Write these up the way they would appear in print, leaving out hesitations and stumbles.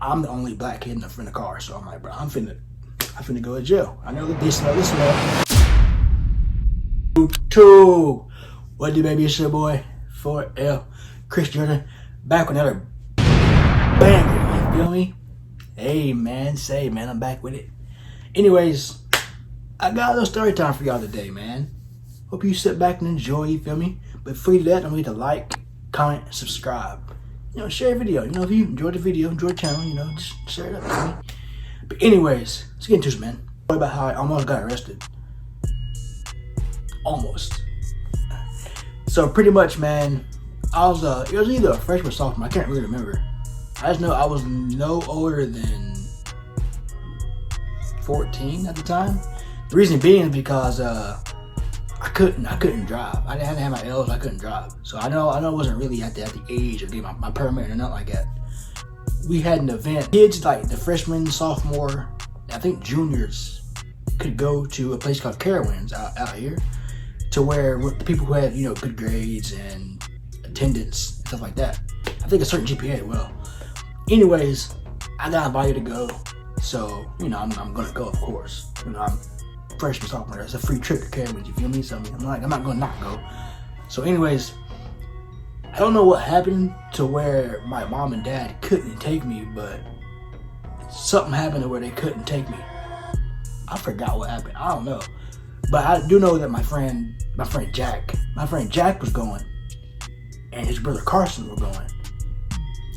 I'm the only black kid in the car. So I'm like, bro, I'm finna go to jail. I know this smell. Two. What do, baby? It's your boy 4L Chris Jordan, back with another banger. You feel me? Hey man, I'm back with it. Anyways, I got a little story time for y'all today, man. Hope you sit back and enjoy. You feel me? But before you do that, don't forget to like, comment, and subscribe. You know, share a video. You know, if you enjoyed the video, enjoy the channel, you know, just share it up with me. But anyways, let's get into it, man. What about how I almost got arrested? Almost. So pretty much, man, I was it was either a freshman or sophomore. I can't really remember. I just know I was no older than 14 at the time. The reason being is because I couldn't drive. I didn't have my L's. I couldn't drive. So I know I wasn't really at the age of getting my permit or nothing like that. We had an event. Kids like the freshmen, sophomore, I think juniors could go to a place called Carowinds out here, to where the people who had, you know, good grades and attendance and stuff like that. I think a certain GPA. Well, anyways, I got invited to go, so you know I'm gonna go, of course. You know, I'm freshman, sophomore. That's a free trip to Carowinds. You feel me? So I'm not gonna not go. So anyways, I don't know what happened to where my mom and dad couldn't take me, but something happened to where they couldn't take me. I forgot what happened. I don't know. But I do know that my friend Jack was going, and his brother Carson were going.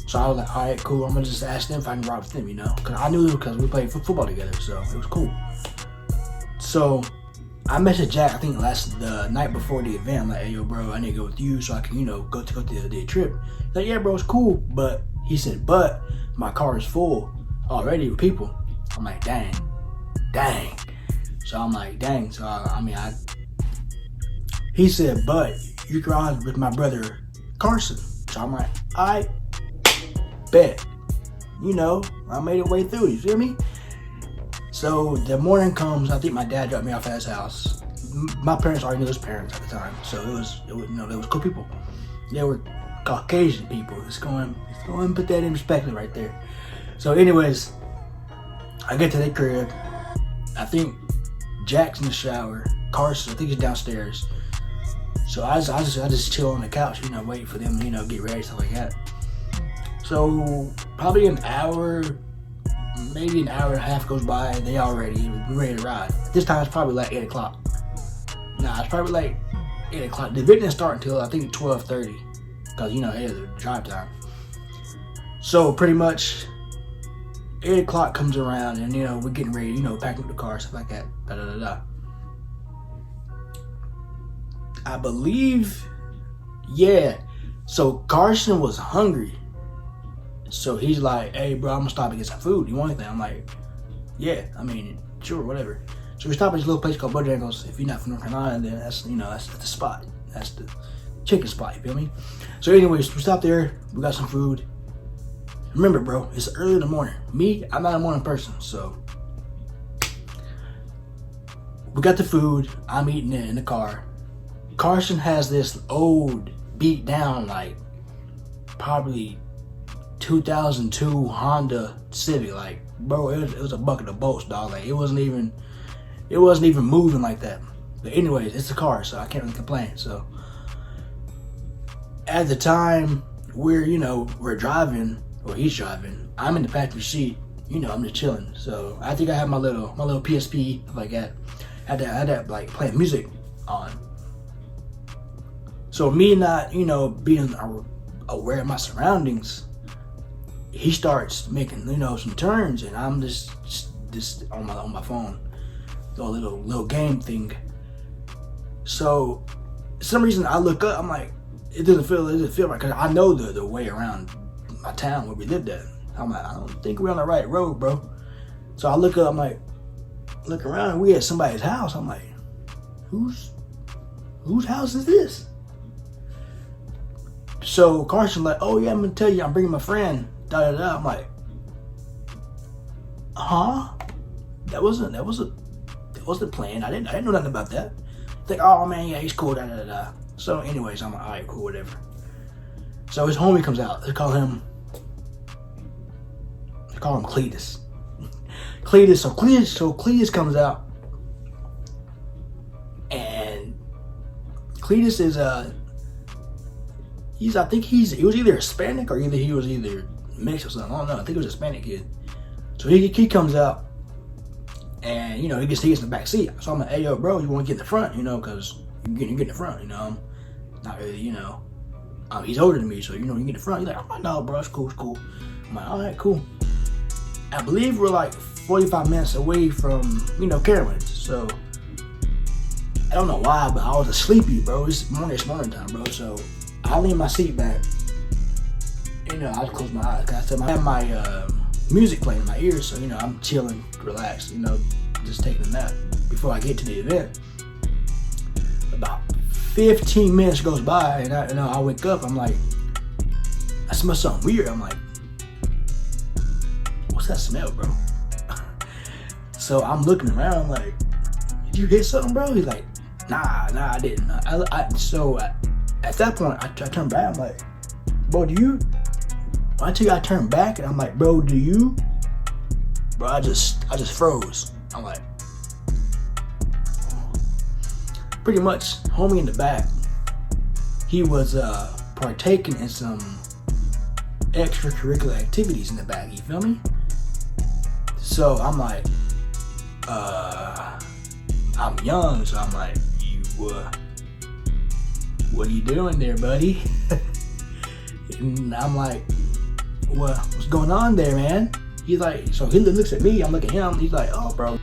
So I was like, all right, cool. I'm gonna just ask them if I can ride with them, you know, because I knew them because we played football together, so it was cool. So I messaged Jack, I think the night before the event. I'm like, hey, yo, bro, I need to go with you so I can, you know, go to the trip. He's like, yeah, bro, it's cool. But he said, but my car is full already with people. I'm like, dang. So I'm like, dang. So he said, but you can ride with my brother Carson. So I'm like, I bet. You know, I made it way through. You feel me? So the morning comes. I think my dad dropped me off at his house. My parents already knew his parents at the time, so it was you know, they was cool people. They were Caucasian people. Let's go and put that in perspective right there. So anyways, I get to their crib. I think Jack's in the shower. Carson, I think he's downstairs. So I just chill on the couch, you know, wait for them, you know, get ready, stuff like that. So probably an hour, maybe an hour and a half goes by, and they all ready to ride. This time it's probably like 8 o'clock. Nah, it's probably like 8 o'clock. The event didn't start until I think 12:30, because, you know, it is the drive time. So pretty much 8 o'clock comes around, and, you know, we're getting ready, you know, packing up the car, stuff like that. I believe, yeah. So Carson was hungry. So he's like, hey, bro, I'm gonna stop and get some food. You want anything? I'm like, yeah, I mean, sure, whatever. So we stop at this little place called Bojangles. If you're not from North Carolina, then that's, you know, that's the spot. That's the chicken spot, you feel me? So anyways, we stopped there. We got some food. Remember, bro, it's early in the morning. Me, I'm not a morning person, so we got the food. I'm eating it in the car. Carson has this old, beat down, like probably 2002 Honda Civic. Like, bro, it was a bucket of bolts, dog. Like, it wasn't even moving like that. But anyways, it's a car, so I can't really complain. So at the time we're driving, or he's driving, I'm in the passenger seat, you know, I'm just chilling. So I think I have my little PSP, stuff like that. I had that like playing music on. So me not, you know, being aware of my surroundings, he starts making, you know, some turns, and I'm just on my phone, a little game thing. So for some reason I look up, I'm like, it doesn't feel right, because I know the way around my town where we lived at. I'm like, I don't think we're on the right road, bro. So I look up, I'm like, look around, and we at somebody's house. I'm like, whose house is this? So Carson like, oh yeah, I'm gonna tell you, I'm bringing my friend. I'm like, huh? That wasn't the plan. I didn't know nothing about that. Like, oh man, yeah, he's cool. So anyways, I'm like, all right, cool, whatever. So his homie comes out. They call him call him Cletus. Cletus comes out, and Cletus is he was either Hispanic or he was mixed or something. I don't know. I think it was a Hispanic kid. So he comes out, and he gets in the back seat. So I'm like, hey yo, bro, you want to get in the front? Because you get in the front. Not really. He's older than me, so you get in the front. He's like, oh no, bro, it's cool. I'm like, all right, cool. I believe we're like 45 minutes away from Carowinds. So I don't know why, but I was sleepy, bro. It's morning time, bro. So I lean my seat back. I close my eyes. I have my music playing in my ears, so I'm chilling, relaxed, just taking a nap before I get to the event. About 15 minutes goes by, and I wake up. I'm like, I smell something weird. I'm like, what's that smell, bro? So I'm looking around. I'm like, did you hit something, bro? He's like, nah, I didn't. So at that point, I turn back. I'm like, bro, do you? Until I turn back, and I'm like, bro, do you? Bro, I just froze. I'm like, pretty much, homie in the back, he was partaking in some extracurricular activities in the back. You feel me? So I'm like, I'm young, so I'm like, what are you doing there, buddy? And I'm like, what's going on there, man? He's like, so he looks at me, I'm looking at him, he's like, oh, bro.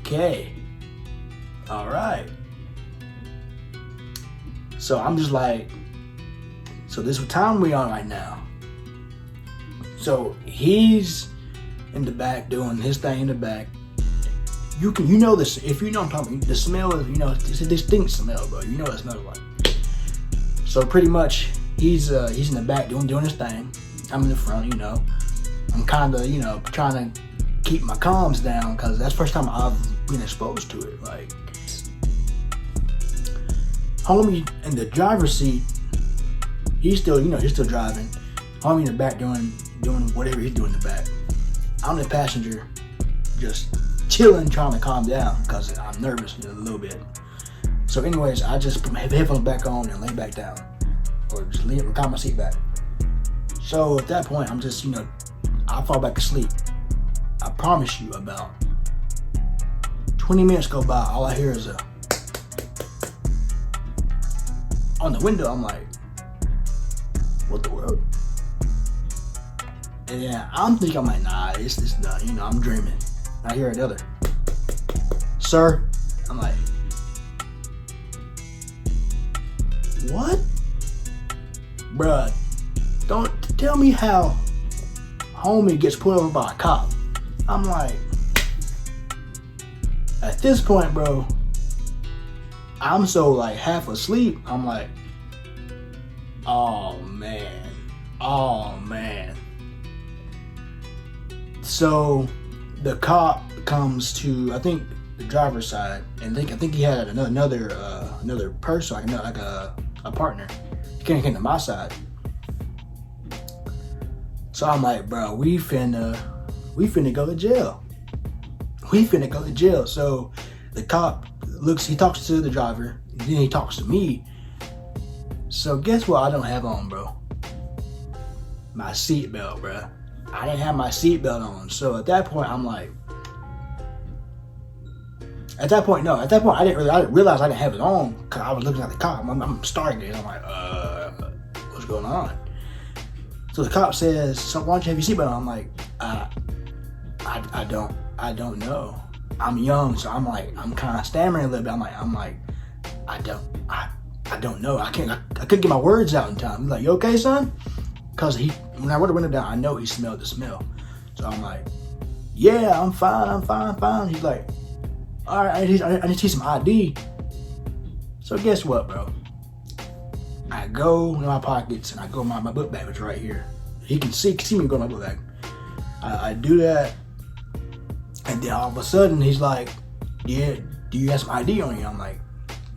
Okay. All right. So I'm just like, so this is what time we on right now. So he's in the back doing his thing in the back. You know this, if you know what I'm talking about, the smell is, it's a distinct smell, bro. You know what it smells like. So pretty much, he's in the back doing his thing. I'm in the front, I'm kind of, trying to keep my calms down, because that's the first time I've been exposed to it. Like, homie in the driver's seat, he's still driving. Homie in the back doing whatever he's doing in the back. I'm the passenger, just chilling, trying to calm down, because I'm nervous a little bit. So anyways, I just put my headphones back on and lay back down, or just recline my seat back. So at that point, I'm just, I fall back asleep. I promise you, about 20 minutes go by, all I hear is on the window. I'm like, what the world? And then I'm like, nah, it's not, I'm dreaming. I hear another, sir. I'm like, what? Bruh, don't tell me how homie gets pulled over by a cop. I'm like, at this point, bro, I'm so like half asleep. I'm like, oh man. So the cop comes to, I think, the driver's side, and I think he had another person, like a partner. He came to my side. So I'm like, bro, we finna go to jail. So the cop he talks to the driver, and then he talks to me. So guess what I don't have on, bro? My seatbelt, bro. I didn't have my seatbelt on. So at that point, I'm like, I didn't realize I didn't have it on, because I was looking at the cop. I'm starting. I'm like, what's going on? So the cop says, so why don't you have your seatbelt on? I'm like, I don't know. I'm young, so I'm kind of stammering a little bit. I'm like, I don't know. I couldn't get my words out in time. He's like, you okay, son? Because when I rolled the window down, I know he smelled the smell. So I'm like, yeah, I'm fine. He's like, all right, I need to see some ID. So guess what, bro? I go in my pockets and I go my book bag, which is right here. He can see me go in my book bag. I do that, and then all of a sudden he's like, yeah, do you have some ID on you? I'm like,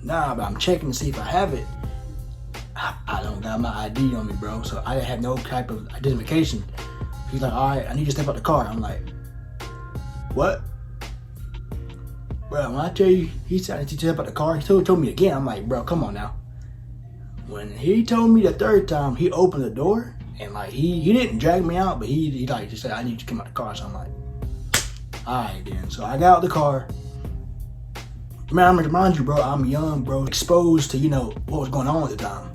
nah, but I'm checking to see if I have it. I don't got my ID on me, bro. So I didn't have no type of identification. He's like, all right, I need you to step out the car. I'm like, what? Bro, when I tell you, he said I need you to step out the car, he told me again. I'm like, bro, come on now. When he told me the third time, he opened the door and like he didn't drag me out, but he like just said, I need you to come out the car. So I'm like, all right then. So I got out the car. Man, I'm gonna remind you, bro, I'm young, bro, exposed to, what was going on at the time.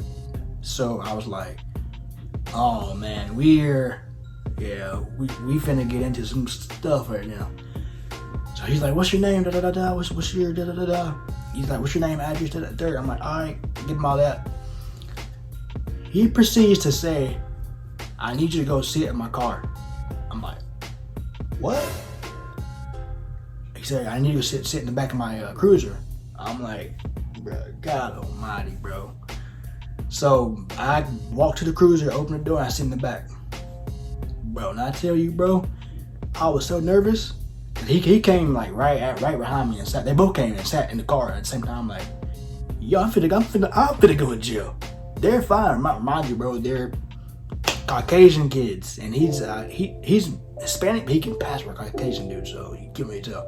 So I was like, oh man, we finna get into some stuff right now. So he's like, what's your name? Da da da da. What's your da da da da? He's like, what's your name, address, da da da. I'm like, all right, give him all that. He proceeds to say, I need you to go sit in my car. I'm like, what? He said, I need you to sit in the back of my cruiser. I'm like, bro, God almighty, bro. So I walk to the cruiser, open the door, and I sit in the back. Bro, and I tell you, bro, I was so nervous. He came like right behind me and sat. They both came and sat in the car at the same time. I'm like, yo, I'm finna go to jail. They're fine. Mind you, bro, they're Caucasian kids, and he's Hispanic, but he can pass for a Caucasian dude, so you can't really tell.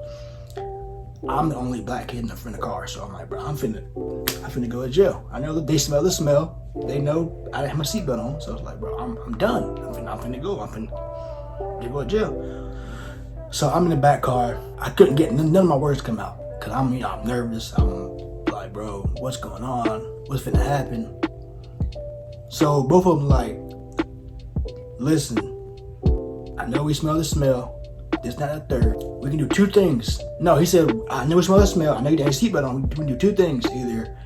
I'm the only black kid in the front of the car, so I'm like, bro, I'm finna go to jail. I know that they smell the smell. They know I have my seatbelt on, so it's like, bro, I'm done. I'm finna go. I'm finna go to jail. So I'm in the back car. I couldn't get none of my words come out because I'm nervous. I'm like, bro, what's going on? What's finna happen? So both of them like, listen, I know we smell the smell. This, not a third. We can do two things. No, he said, I know we smell the smell. I know you got a seatbelt on. We can do two things. Either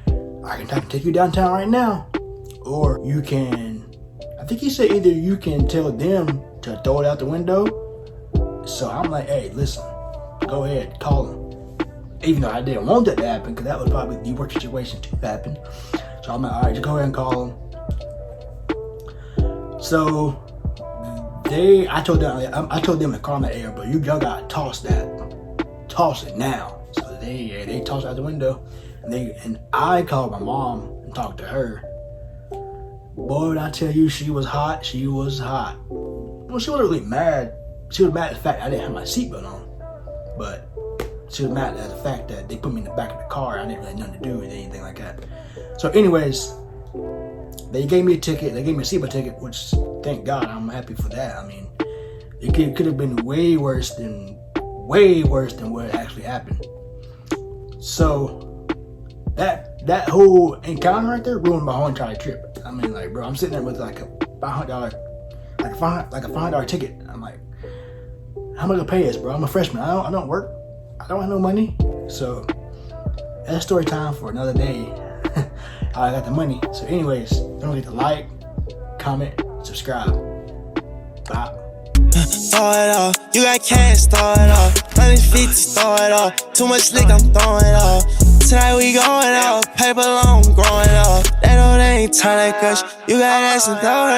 I can take you downtown right now, or you can, I think he said either you can tell them to throw it out the window. So I'm like, hey, listen, go ahead, call him. Even though I didn't want that to happen, because that was probably the worst situation to happen. So I'm like, all right, just go ahead and call him. So I told them to calm the air, but you gotta toss it now. So they tossed it out the window, and I called my mom and talked to her. Boy, when I tell you, she was hot. She was hot. Well, she wasn't really mad. She was mad at the fact I didn't have my seatbelt on, but she was mad at the fact that they put me in the back of the car. I didn't really have nothing to do with anything like that. So anyways, they gave me a ticket. They gave me a seatbelt ticket, which, thank God, I'm happy for that. I mean, it could have been way worse than what actually happened. So that whole encounter right there ruined my whole entire trip. I mean, like, bro, I'm sitting there with like a $500 ticket. I'm like, how am I gonna pay this, bro? I'm a freshman. I don't work. I don't have no money. So that's story time for another day. How I got the money. So anyways, don't forget to like, comment, subscribe. Bye. Throw it off. You got cash, throw it off. 150, throw it off. Too much slick, I'm throwing it off. Tonight we going off. Paper long, growing off. They know they ain't turn that crush. You got ass and throw it.